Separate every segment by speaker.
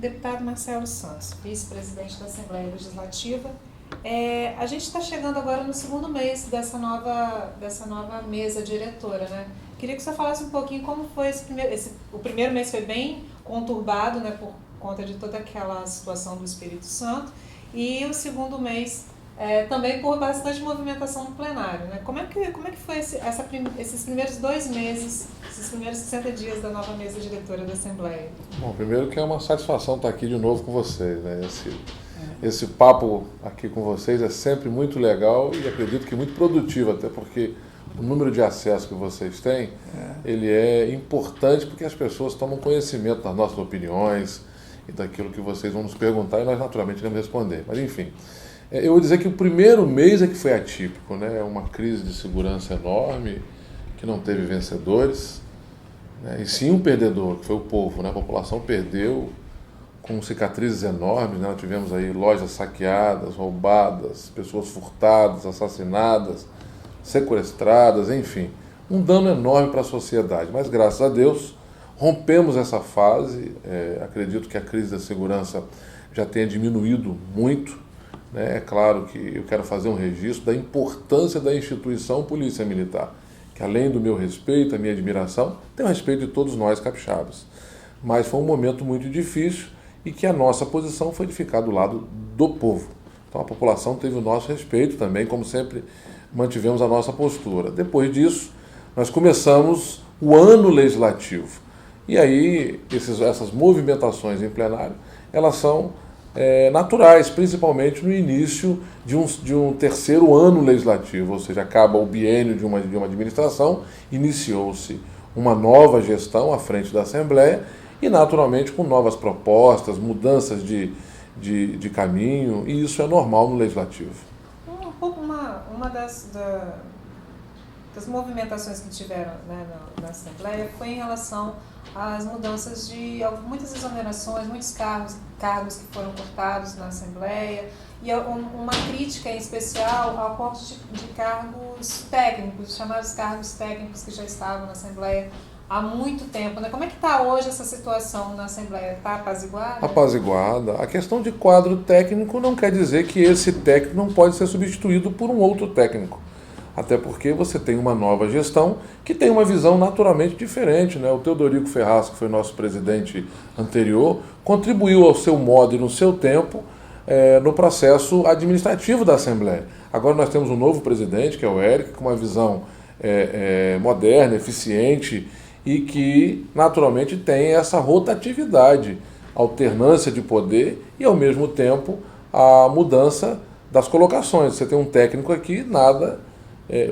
Speaker 1: Deputado Marcelo Santos, vice-presidente da Assembleia Legislativa, a gente está chegando agora no segundo mês dessa nova mesa diretora, né? Queria que você falasse um pouquinho como foi o primeiro mês foi bem conturbado, né, por conta de toda aquela situação do Espírito Santo, e o segundo mês também por bastante movimentação no plenário, né? Como é que foi esses primeiros 2 meses, esses primeiros 60 dias da nova mesa diretora da Assembleia?
Speaker 2: Bom, primeiro que é uma satisfação estar aqui de novo com vocês, né? Esse papo aqui com vocês é sempre muito legal e acredito que muito produtivo, até porque o número de acesso que vocês têm, ele é importante porque as pessoas tomam conhecimento das nossas opiniões e daquilo que vocês vão nos perguntar e nós naturalmente iremos responder. Mas enfim, eu vou dizer que o primeiro mês é que foi atípico, né? Uma crise de segurança enorme, que não teve vencedores, né? E sim um perdedor, que foi o povo, né? A população perdeu com cicatrizes enormes, né? Nós tivemos aí lojas saqueadas, roubadas, pessoas furtadas, assassinadas, sequestradas, enfim, um dano enorme para a sociedade. Mas graças a Deus rompemos essa fase. Acredito que a crise da segurança já tenha diminuído muito, né? É claro que eu quero fazer um registro da importância da instituição Polícia Militar, que além do meu respeito, a minha admiração, tem o respeito de todos nós capixabas. Mas foi um momento muito difícil e que a nossa posição foi de ficar do lado do povo. Então a população teve o nosso respeito também, como sempre mantivemos a nossa postura. Depois disso, nós começamos o ano legislativo. E aí, essas movimentações em plenário, elas são naturais, principalmente no início de um terceiro ano legislativo, ou seja, acaba o biênio de uma administração, iniciou-se uma nova gestão à frente da Assembleia e, naturalmente, com novas propostas, mudanças de caminho, e isso é normal no legislativo.
Speaker 1: Uma das movimentações que tiveram, né, na Assembleia foi em relação às mudanças de muitas exonerações, muitos cargos que foram cortados na Assembleia, e uma crítica em especial ao corte de cargos técnicos, chamados cargos técnicos que já estavam na Assembleia há muito tempo, né? Como é que está hoje essa situação na Assembleia? Está apaziguada?
Speaker 2: Apaziguada. A questão de quadro técnico não quer dizer que esse técnico não pode ser substituído por um outro técnico. Até porque você tem uma nova gestão que tem uma visão naturalmente diferente, né? O Teodorico Ferraz, que foi nosso presidente anterior, contribuiu ao seu modo e no seu tempo no processo administrativo da Assembleia. Agora nós temos um novo presidente, que é o Éric, com uma visão moderna, eficiente, e que naturalmente tem essa rotatividade, alternância de poder e ao mesmo tempo a mudança das colocações. Você tem um técnico aqui, nada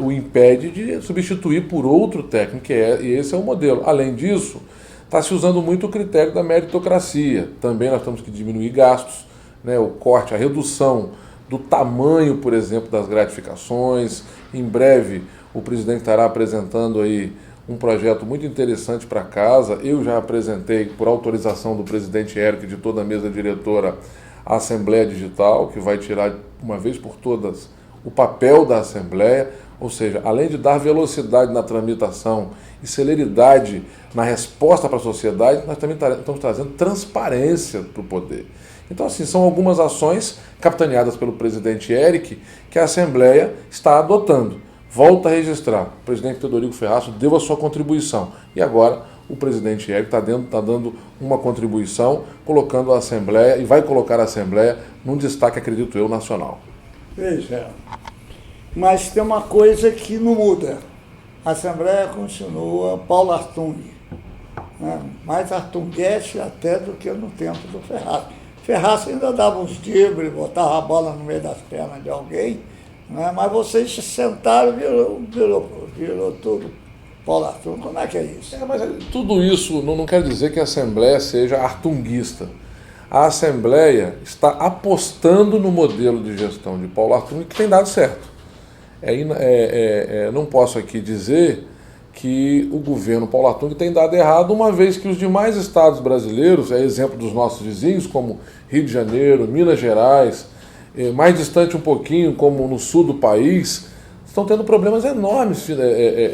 Speaker 2: o impede de substituir por outro técnico, e esse é o modelo. Além disso, está se usando muito o critério da meritocracia. Também nós temos que diminuir gastos, né? O corte, a redução do tamanho, por exemplo, das gratificações. Em breve, o presidente estará apresentando aí um projeto muito interessante para casa. Eu já apresentei, por autorização do presidente Érico e de toda a mesa diretora, a Assembleia Digital, que vai tirar, uma vez por todas, o papel da Assembleia, ou seja, além de dar velocidade na tramitação e celeridade na resposta para a sociedade, nós também estamos trazendo transparência para o poder. Então, assim, são algumas ações capitaneadas pelo presidente Érico que a Assembleia está adotando. Volta a registrar, o presidente Teodorico Ferraz deu a sua contribuição e agora o presidente Érico está dando uma contribuição, colocando a Assembleia e vai colocar a Assembleia num destaque, acredito eu, nacional.
Speaker 3: Veja, mas tem uma coisa que não muda. A Assembleia continua Paulo Artung, né? Mais artunguete até do que no tempo do Ferraz. Ferraz ainda dava uns dribles, botava a bola no meio das pernas de alguém, né? Mas vocês se sentaram e virou tudo Paulo Artung. Como é que é isso?
Speaker 2: Mas tudo isso não quer dizer que a Assembleia seja artunguista. A Assembleia está apostando no modelo de gestão de Paulo Artung, que tem dado certo. Não posso aqui dizer que o governo Paulo Artung tem dado errado, uma vez que os demais estados brasileiros, exemplo dos nossos vizinhos, como Rio de Janeiro, Minas Gerais, mais distante um pouquinho, como no sul do país, estão tendo problemas enormes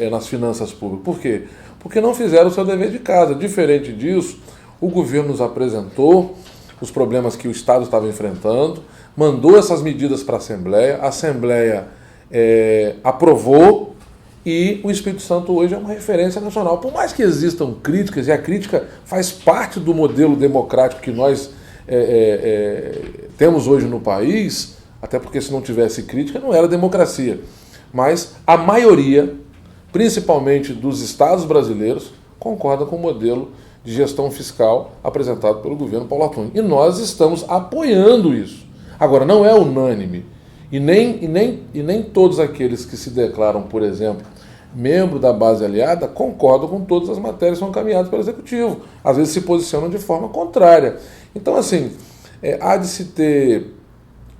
Speaker 2: nas finanças públicas. Por quê? Porque não fizeram o seu dever de casa. Diferente disso, o governo nos apresentou os problemas que o Estado estava enfrentando, mandou essas medidas para a Assembleia aprovou, e o Espírito Santo hoje é uma referência nacional. Por mais que existam críticas, e a crítica faz parte do modelo democrático que nós temos hoje no país, até porque se não tivesse crítica não era democracia, mas a maioria, principalmente dos estados brasileiros, concorda com o modelo de gestão fiscal apresentado pelo governo Paulo Artung. E nós estamos apoiando isso. Agora, não é unânime. E nem todos aqueles que se declaram, por exemplo, membro da base aliada, concordam com todas as matérias que são encaminhadas pelo Executivo. Às vezes se posicionam de forma contrária. Então, assim, há de se ter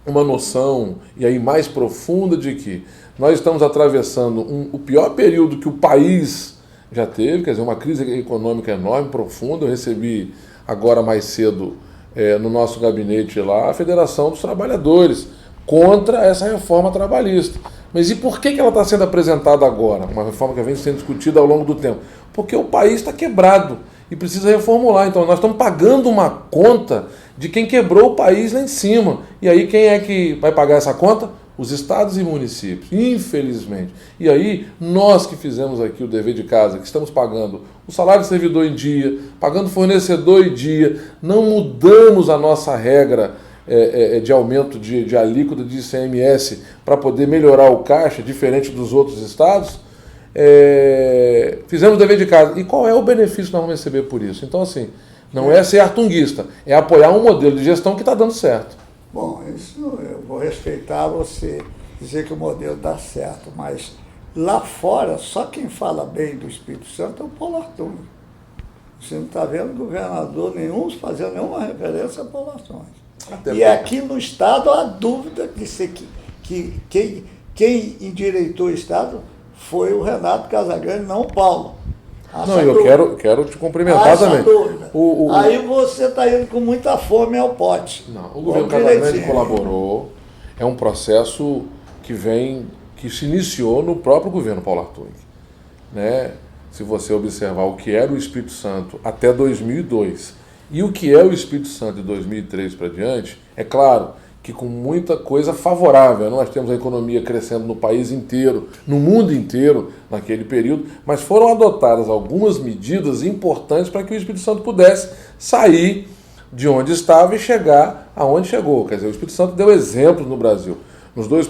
Speaker 2: uma noção, e aí mais profunda, de que nós estamos atravessando o pior período que o país já teve, quer dizer, uma crise econômica enorme, profunda. Eu recebi agora mais cedo no nosso gabinete lá a Federação dos Trabalhadores contra essa reforma trabalhista. Mas e por que ela está sendo apresentada agora? Uma reforma que vem sendo discutida ao longo do tempo. Porque o país está quebrado e precisa reformular. Então nós estamos pagando uma conta de quem quebrou o país lá em cima. E aí quem é que vai pagar essa conta? Os estados e municípios, infelizmente. E aí, nós que fizemos aqui o dever de casa, que estamos pagando o salário do servidor em dia, pagando o fornecedor em dia, não mudamos a nossa regra de aumento de alíquota de ICMS para poder melhorar o caixa, diferente dos outros estados, fizemos o dever de casa. E qual é o benefício que nós vamos receber por isso? Então, assim, não é ser artunguista, é apoiar um modelo de gestão que está dando certo.
Speaker 3: Bom, isso eu vou respeitar você dizer que o modelo dá certo, mas lá fora, só quem fala bem do Espírito Santo é o Paulo Artung. Você não está vendo governador nenhum fazendo nenhuma referência a Paulo Artung. E aqui no Estado há dúvida de ser que quem endireitou o Estado foi o Renato Casagrande, não o Paulo.
Speaker 2: Não, eu quero te cumprimentar também.
Speaker 3: Aí você está indo com muita fome ao pote.
Speaker 2: Não, o governo Casagrande colaborou. É um processo que se iniciou no próprio governo Paulo Artung. Né? Se você observar o que era o Espírito Santo até 2002 e o que é o Espírito Santo de 2003 para diante, é claro que com muita coisa favorável. Nós temos a economia crescendo no país inteiro, no mundo inteiro, naquele período, mas foram adotadas algumas medidas importantes para que o Espírito Santo pudesse sair de onde estava e chegar aonde chegou. Quer dizer, o Espírito Santo deu exemplo no Brasil. Nos dois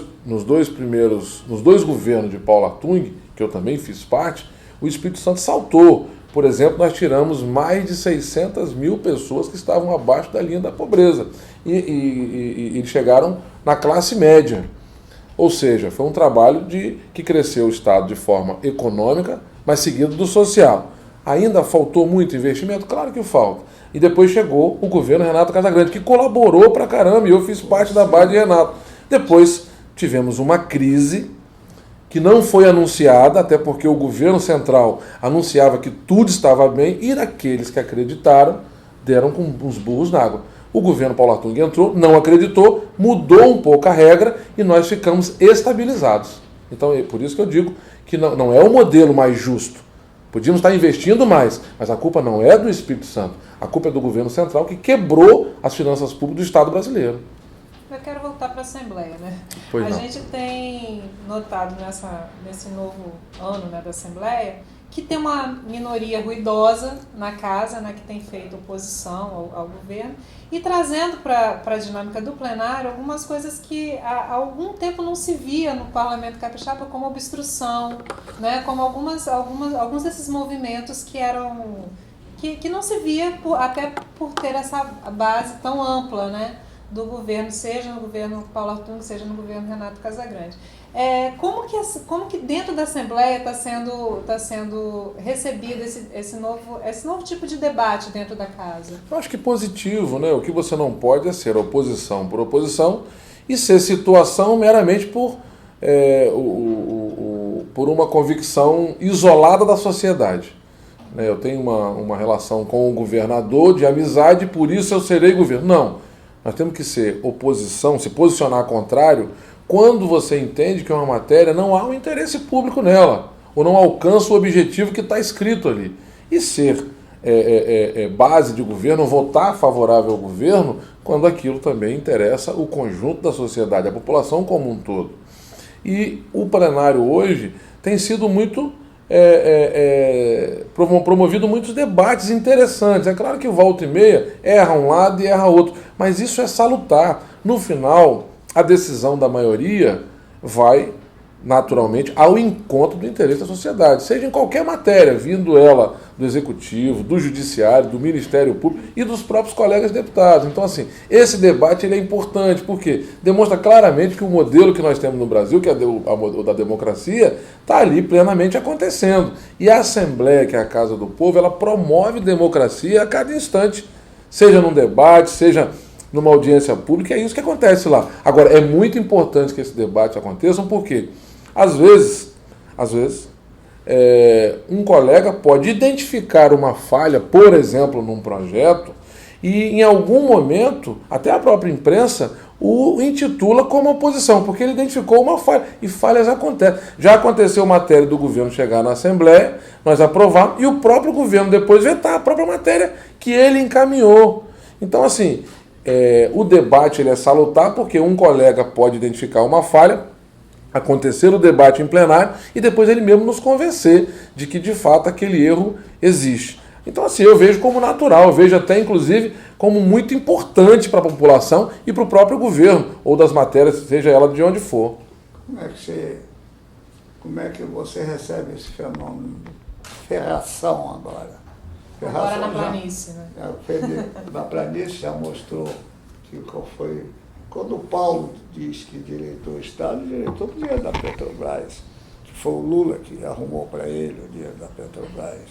Speaker 2: governos de Paulo Artung, que eu também fiz parte, o Espírito Santo saltou. Por exemplo, nós tiramos mais de 600 mil pessoas que estavam abaixo da linha da pobreza e chegaram na classe média. Ou seja, foi um trabalho que cresceu o Estado de forma econômica, mas seguido do social. Ainda faltou muito investimento? Claro que falta. E depois chegou o governo Renato Casagrande, que colaborou pra caramba, e eu fiz parte da base de Renato. Depois tivemos uma crise que não foi anunciada, até porque o governo central anunciava que tudo estava bem, e aqueles que acreditaram deram com os burros na água. O governo Paulo Artung entrou, não acreditou, mudou um pouco a regra e nós ficamos estabilizados. Então é por isso que eu digo que não é o modelo mais justo. Podíamos estar investindo mais, mas a culpa não é do Espírito Santo. A culpa é do governo central, que quebrou as finanças públicas do Estado brasileiro.
Speaker 1: Eu quero voltar para a Assembleia, né?
Speaker 2: Pois não.
Speaker 1: A gente tem notado nesse novo ano, né, da Assembleia que tem uma minoria ruidosa na casa, né, que tem feito oposição ao governo e trazendo para a dinâmica do plenário algumas coisas que há algum tempo não se via no Parlamento Capixaba, como obstrução, né, como alguns desses movimentos que não se via até por ter essa base tão ampla, né, do governo, seja no governo Paulo Artung, seja no governo Renato Casagrande. Como que dentro da Assembleia está sendo recebido esse novo tipo de debate dentro da casa?
Speaker 2: Eu acho que positivo, né? O que você não pode é ser oposição por oposição e ser situação meramente por uma convicção isolada da sociedade. Eu tenho uma relação com o governador de amizade, por isso eu serei governo. Não. Nós temos que ser oposição, se posicionar contrário, quando você entende que uma matéria não há um interesse público nela, ou não alcança o objetivo que está escrito ali. E ser base de governo, votar favorável ao governo, quando aquilo também interessa o conjunto da sociedade, a população como um todo. E o plenário hoje tem sido muito promovido muitos debates interessantes. É claro que volta e meia erra um lado e erra outro, mas isso é salutar. No final, a decisão da maioria vai naturalmente ao encontro do interesse da sociedade, seja em qualquer matéria, vindo ela do Executivo, do Judiciário, do Ministério Público e dos próprios colegas deputados. Então, assim, esse debate ele é importante, porque demonstra claramente que o modelo que nós temos no Brasil, que é o da democracia, está ali plenamente acontecendo. E a Assembleia, que é a Casa do Povo, ela promove democracia a cada instante, seja num debate, seja numa audiência pública, é isso que acontece lá. Agora, é muito importante que esse debate aconteça, porque às vezes, um colega pode identificar uma falha, por exemplo, num projeto, e em algum momento, até a própria imprensa o intitula como oposição, porque ele identificou uma falha, e falhas acontecem. Já aconteceu matéria do governo chegar na Assembleia, nós aprovamos, e o próprio governo depois vetar a própria matéria que ele encaminhou. Então, assim, o debate ele é salutar, porque um colega pode identificar uma falha, acontecer o debate em plenário e depois ele mesmo nos convencer de que, de fato, aquele erro existe. Então, assim, eu vejo como natural, eu vejo até, inclusive, como muito importante para a população e para o próprio governo, ou das matérias, seja ela de onde for.
Speaker 3: Como é que você recebe esse fenômeno de ferração agora?
Speaker 1: Agora na planície, né?
Speaker 3: Na planície já mostrou que qual foi... Quando o Paulo diz que direitou o Estado, direitou o dinheiro da Petrobras, que foi o Lula que arrumou para ele o dinheiro da Petrobras,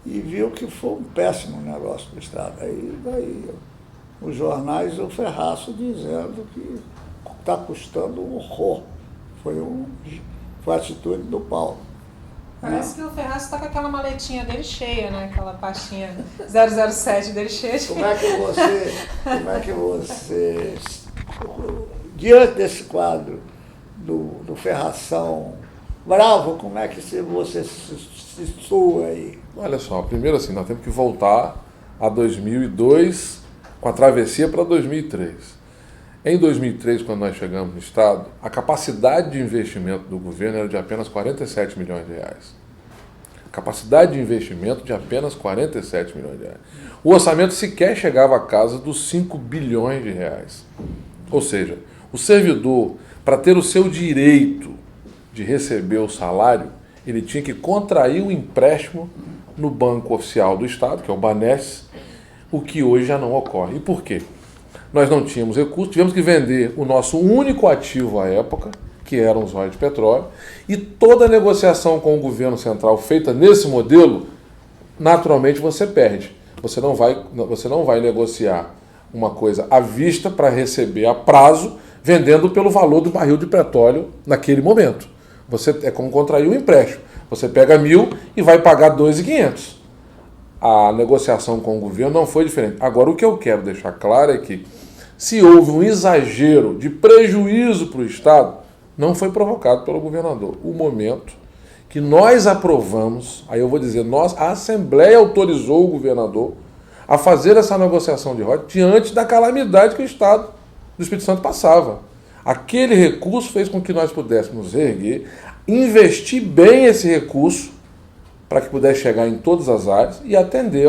Speaker 3: e viu que foi um péssimo negócio para o Estado. Aí daí os jornais, o ferraço dizendo que está custando um horror. Foi a atitude do Paulo.
Speaker 1: Parece que o Ferraz está com aquela maletinha dele cheia, né? Aquela pastinha 007 dele cheia.
Speaker 3: Como é que você diante desse quadro do ferração bravo, como é que você se sua aí?
Speaker 2: Olha só, primeiro assim, nós temos que voltar a 2002 com a travessia para 2003. Em 2003, quando nós chegamos no Estado, a capacidade de investimento do governo era de apenas 47 milhões de reais. Capacidade de investimento de apenas 47 milhões de reais. O orçamento sequer chegava à casa dos 5 bilhões de reais. Ou seja, o servidor, para ter o seu direito de receber o salário, ele tinha que contrair um empréstimo no Banco Oficial do Estado, que é o Banesp, o que hoje já não ocorre. E por quê? Nós não tínhamos recursos, tivemos que vender o nosso único ativo à época, que eram os royalties de petróleo, e toda a negociação com o governo central feita nesse modelo, naturalmente você perde. Você não vai negociar uma coisa à vista para receber a prazo, vendendo pelo valor do barril de petróleo naquele momento. É como contrair um empréstimo. Você pega 1.000 e vai pagar 2.500. A negociação com o governo não foi diferente. Agora, o que eu quero deixar claro é que, se houve um exagero de prejuízo para o Estado, não foi provocado pelo governador. O momento que nós aprovamos, aí eu vou dizer, a Assembleia autorizou o governador a fazer essa negociação de royalties diante da calamidade que o Estado do Espírito Santo passava. Aquele recurso fez com que nós pudéssemos erguer, investir bem esse recurso para que pudesse chegar em todas as áreas e atender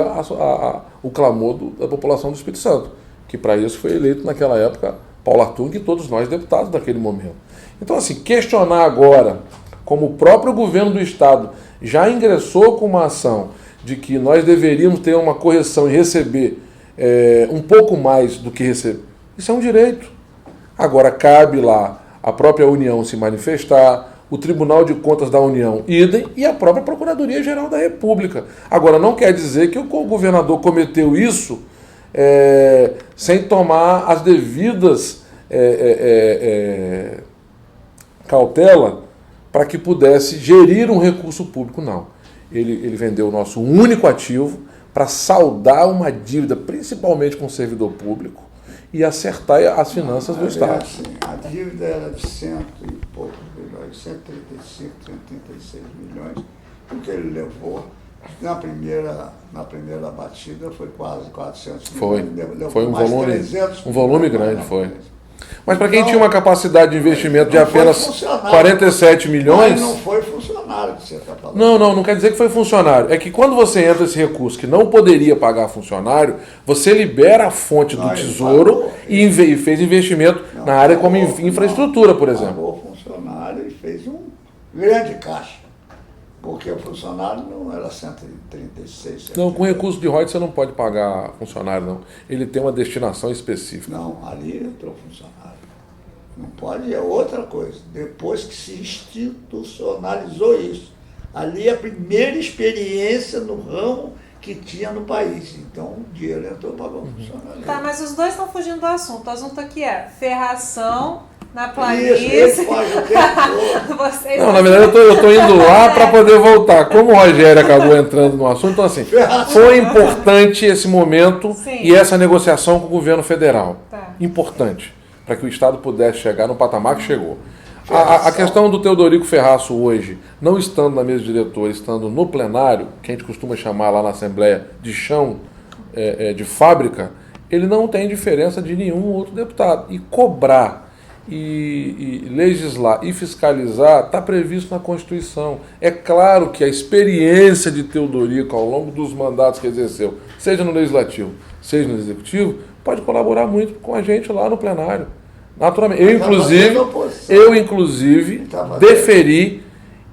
Speaker 2: o clamor da população do Espírito Santo, que para isso foi eleito naquela época Paulo Artung e todos nós deputados daquele momento. Então, assim, questionar agora, como o próprio governo do Estado já ingressou com uma ação de que nós deveríamos ter uma correção e receber um pouco mais do que receber, isso é um direito. Agora, cabe lá a própria União se manifestar, o Tribunal de Contas da União, idem, e a própria Procuradoria-Geral da República. Agora, não quer dizer que o governador cometeu isso sem tomar as devidas cautela para que pudesse gerir um recurso público, não. Ele vendeu o nosso único ativo para saldar uma dívida, principalmente com o servidor público, e acertar as finanças do Estado.
Speaker 3: Assim, a dívida era de 100 e poucos milhões, 135, 136 milhões, o que ele levou Na primeira batida foi quase 400
Speaker 2: Foi.
Speaker 3: milhões.
Speaker 2: Foi um volume grande, foi. Mas para quem
Speaker 3: Então,
Speaker 2: tinha uma capacidade de investimento de
Speaker 3: não foi
Speaker 2: apenas
Speaker 3: funcionário.
Speaker 2: 47 milhões...
Speaker 3: Mas não foi funcionário que você está falando.
Speaker 2: Não quer dizer que foi funcionário. É que quando você entra esse recurso que não poderia pagar funcionário, você libera a fonte do tesouro e fez investimento na área como infraestrutura, por exemplo.
Speaker 3: Pagou funcionário e fez um grande caixa. Porque o funcionário não era 136.
Speaker 2: Não, com recurso de royalties você não pode pagar funcionário, não. Ele tem uma destinação específica.
Speaker 3: Não, ali entrou funcionário. Não pode, é outra coisa. Depois que se institucionalizou isso. Ali é a primeira experiência no ramo que tinha no país. Então o dinheiro entrou para o funcionário.
Speaker 1: Tá, mas os dois estão fugindo do assunto. O assunto aqui é ferração na
Speaker 3: Isso,
Speaker 1: planície.
Speaker 3: ele pode o tempo todo.
Speaker 1: Vocês
Speaker 2: Não, na verdade eu tô indo lá para poder voltar. Como o Rogério acabou entrando no assunto, então assim, foi importante esse momento
Speaker 1: Sim.
Speaker 2: e essa negociação com o governo federal.
Speaker 1: Tá.
Speaker 2: Importante, para que o Estado pudesse chegar no patamar que chegou. A questão do Teodorico Ferraço hoje, não estando na mesa diretora, estando no plenário, que a gente costuma chamar lá na Assembleia de chão, de fábrica, ele não tem diferença de nenhum outro deputado. E cobrar, e legislar e fiscalizar está previsto na Constituição. É claro que a experiência de Teodorico ao longo dos mandatos que exerceu, seja no Legislativo, seja no Executivo, pode colaborar muito com a gente lá no plenário. Naturalmente. Eu, inclusive, deferi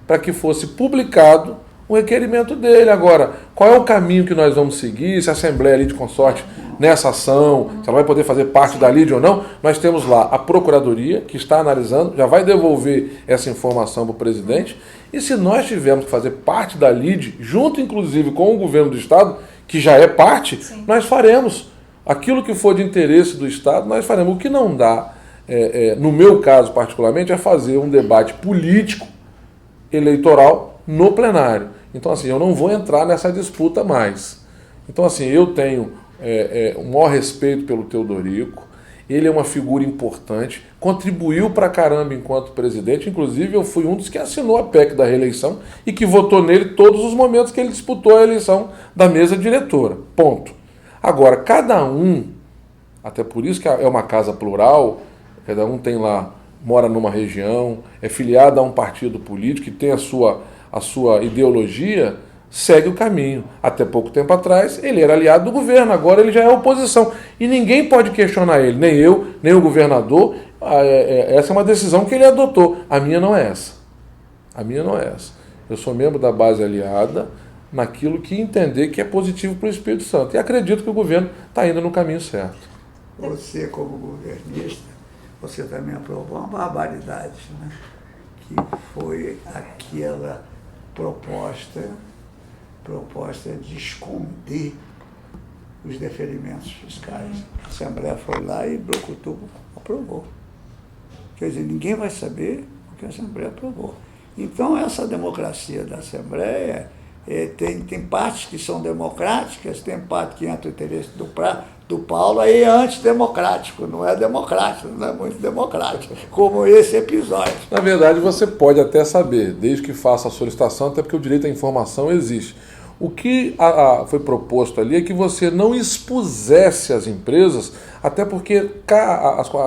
Speaker 2: para que fosse publicado o requerimento dele. Agora, qual é o caminho que nós vamos seguir? Se a Assembleia ali de Consorte nessa ação, se ela vai poder fazer parte da LIDE ou não, nós temos lá a Procuradoria, que está analisando, já vai devolver essa informação para o presidente, e se nós tivermos que fazer parte da LIDE, junto inclusive com o governo do Estado, que já é parte, sim, nós faremos. Aquilo que for de interesse do Estado, nós faremos. O que não dá, no meu caso particularmente, é fazer um debate político, eleitoral, no plenário. Então, assim, eu não vou entrar nessa disputa mais. Então, assim, eu tenho o maior respeito pelo Teodorico, ele é uma figura importante, contribuiu pra caramba enquanto presidente, inclusive eu fui um dos que assinou a PEC da reeleição e que votou nele todos os momentos que ele disputou a eleição da mesa diretora, ponto. Agora, cada um, até por isso que é uma casa plural, cada um tem lá, mora numa região, é filiado a um partido político, que tem a sua ideologia, segue o caminho. Até pouco tempo atrás, ele era aliado do governo, agora ele já é oposição. E ninguém pode questionar ele, nem eu, nem o governador. Essa é uma decisão que ele adotou. A minha não é essa. A minha não é essa. Eu sou membro da base aliada naquilo que entender que é positivo para o Espírito Santo. E acredito que o governo está indo no caminho certo.
Speaker 3: Você, como governista, você também aprovou uma barbaridade, né? Que foi aquela proposta de esconder os deferimentos fiscais. A Assembleia foi lá e Brucutu aprovou. Quer dizer, ninguém vai saber o que a Assembleia aprovou. Então, essa democracia da Assembleia tem partes que são democráticas, tem parte que entra o interesse do Paulo, aí é antidemocrático, não é democrático, não é muito democrático, como esse episódio.
Speaker 2: Na verdade, você pode até saber, desde que faça a solicitação, até porque o direito à informação existe. O que foi proposto ali é que você não expusesse as empresas, até porque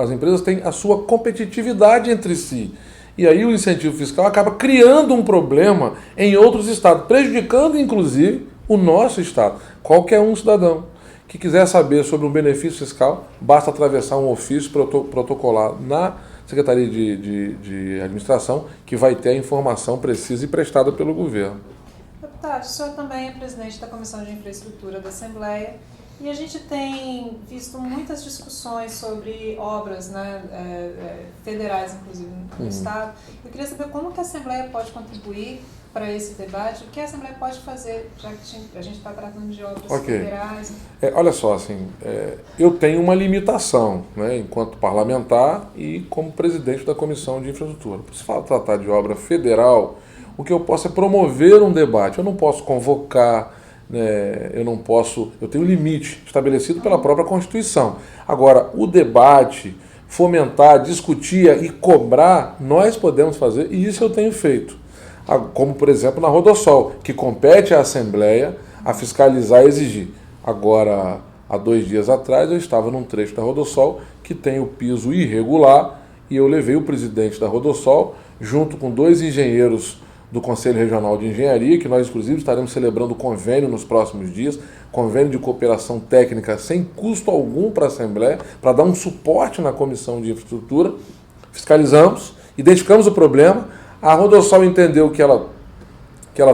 Speaker 2: as empresas têm a sua competitividade entre si. E aí o incentivo fiscal acaba criando um problema em outros estados, prejudicando inclusive o nosso estado. Qualquer um cidadão que quiser saber sobre um benefício fiscal, basta atravessar um ofício protocolar na Secretaria de Administração, que vai ter a informação precisa e prestada pelo governo.
Speaker 1: Deputado, o senhor também é presidente da Comissão de Infraestrutura da Assembleia e a gente tem visto muitas discussões sobre obras, né, federais, inclusive, no Estado. Eu queria saber como que a Assembleia pode contribuir para esse debate, o que a Assembleia pode fazer, já que a gente está tratando de obras federais.
Speaker 2: Olha só, assim, eu tenho uma limitação, né, enquanto parlamentar e como presidente da Comissão de Infraestrutura. Se tratar de obra federal, o que eu posso é promover um debate. Eu não posso convocar, né, eu tenho um limite estabelecido pela própria Constituição. Agora, o debate, fomentar, discutir e cobrar, nós podemos fazer, e isso eu tenho feito. como por exemplo na Rodosol, que compete à Assembleia a fiscalizar e exigir. Agora, há 2 dias atrás, eu estava num trecho da Rodosol que tem o piso irregular e eu levei o presidente da Rodosol, junto com 2 engenheiros do Conselho Regional de Engenharia, que nós inclusive estaremos celebrando convênio nos próximos dias, convênio de cooperação técnica sem custo algum para a Assembleia, para dar um suporte na Comissão de Infraestrutura. Fiscalizamos, identificamos o problema, a Rodosol entendeu que ela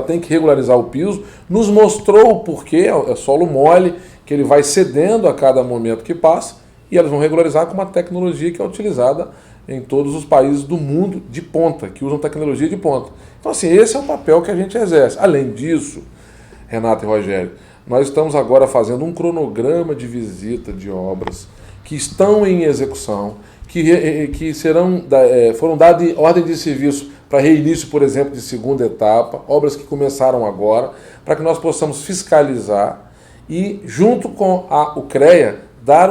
Speaker 2: tem que regularizar o piso, nos mostrou o porquê, é solo mole, que ele vai cedendo a cada momento que passa, e elas vão regularizar com uma tecnologia que é utilizada em todos os países do mundo de ponta, que usam tecnologia de ponta. Então, assim, esse é o papel que a gente exerce. Além disso, Renato e Rogério, nós estamos agora fazendo um cronograma de visita de obras que estão em execução, que foram dadas ordem de serviço para reinício, por exemplo, de segunda etapa, obras que começaram agora, para que nós possamos fiscalizar e, junto com o CREA,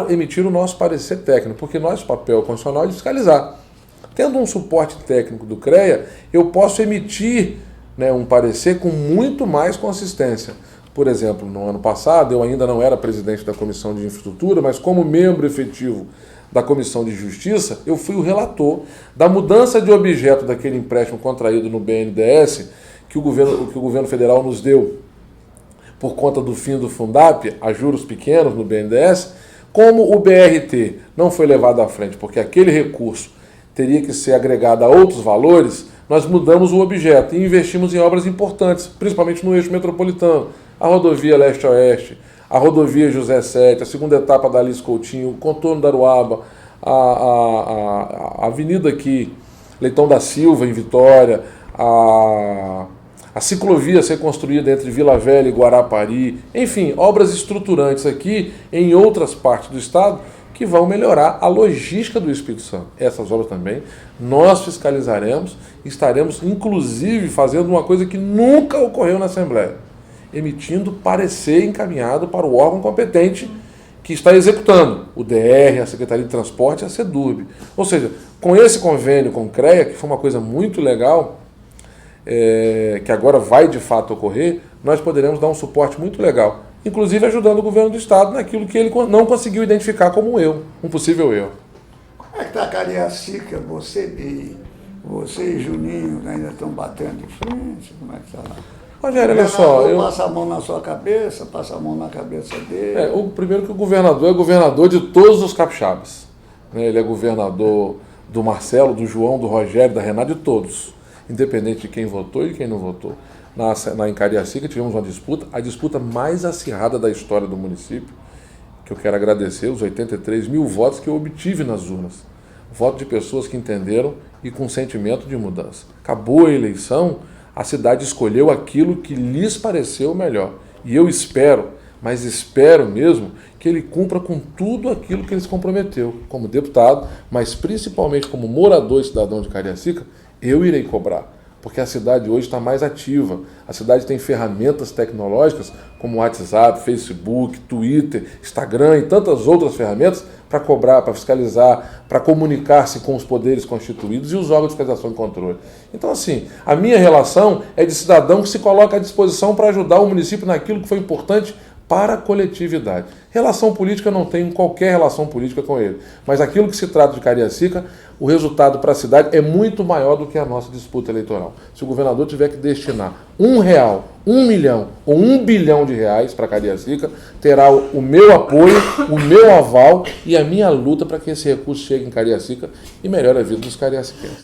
Speaker 2: emitir o nosso parecer técnico, porque nosso papel constitucional é de fiscalizar. Tendo um suporte técnico do CREA, eu posso emitir, um parecer com muito mais consistência. Por exemplo, no ano passado, eu ainda não era presidente da Comissão de Infraestrutura, mas como membro efetivo da Comissão de Justiça, eu fui o relator da mudança de objeto daquele empréstimo contraído no BNDES que o governo federal nos deu por conta do fim do Fundap, a juros pequenos no BNDES. Como o BRT não foi levado à frente, porque aquele recurso teria que ser agregado a outros valores, nós mudamos o objeto e investimos em obras importantes, principalmente no eixo metropolitano, a rodovia Leste-Oeste, a rodovia José Sete, a segunda etapa da Alice Coutinho, o contorno da Aruaba, a avenida aqui, Leitão da Silva, em Vitória, a ciclovia a ser construída entre Vila Velha e Guarapari, enfim, obras estruturantes aqui em outras partes do estado que vão melhorar a logística do Espírito Santo. Essas obras também nós fiscalizaremos e estaremos inclusive fazendo uma coisa que nunca ocorreu na Assembleia, emitindo parecer encaminhado para o órgão competente que está executando, o DR, a Secretaria de Transporte e a SEDURB. Ou seja, com esse convênio com o CREA, que foi uma coisa muito legal, que agora vai de fato ocorrer, nós poderemos dar um suporte muito legal, inclusive ajudando o governo do estado naquilo que ele não conseguiu identificar como um possível erro.
Speaker 3: Como é que está a Cariacica? Você e Juninho ainda estão batendo de frente? Como é que está lá?
Speaker 2: Rogério, olha só.
Speaker 3: Passa a mão na sua cabeça, passa a mão na cabeça dele.
Speaker 2: O primeiro que o governador é governador de todos os capixabas. Ele é governador do Marcelo, do João, do Rogério, da Renata, de todos, independente de quem votou e de quem não votou. Em Cariacica tivemos uma disputa, a disputa mais acirrada da história do município, que eu quero agradecer, os 83 mil votos que eu obtive nas urnas. Voto de pessoas que entenderam e com sentimento de mudança. Acabou a eleição, a cidade escolheu aquilo que lhes pareceu melhor. E eu espero, mas espero mesmo, que ele cumpra com tudo aquilo que ele se comprometeu, como deputado, mas principalmente como morador e cidadão de Cariacica, eu irei cobrar. Porque a cidade hoje está mais ativa. A cidade tem ferramentas tecnológicas como WhatsApp, Facebook, Twitter, Instagram e tantas outras ferramentas para cobrar, para fiscalizar, para comunicar-se com os poderes constituídos e os órgãos de fiscalização e controle. Então, assim, a minha relação é de cidadão que se coloca à disposição para ajudar o município naquilo que foi importante para a coletividade. Relação política, eu não tenho qualquer relação política com ele. Mas aquilo que se trata de Cariacica, o resultado para a cidade é muito maior do que a nossa disputa eleitoral. Se o governador tiver que destinar R$1, 1 milhão ou 1 bilhão de reais para Cariacica, terá o meu apoio, o meu aval e a minha luta para que esse recurso chegue em Cariacica e melhore a vida dos cariaciquenses.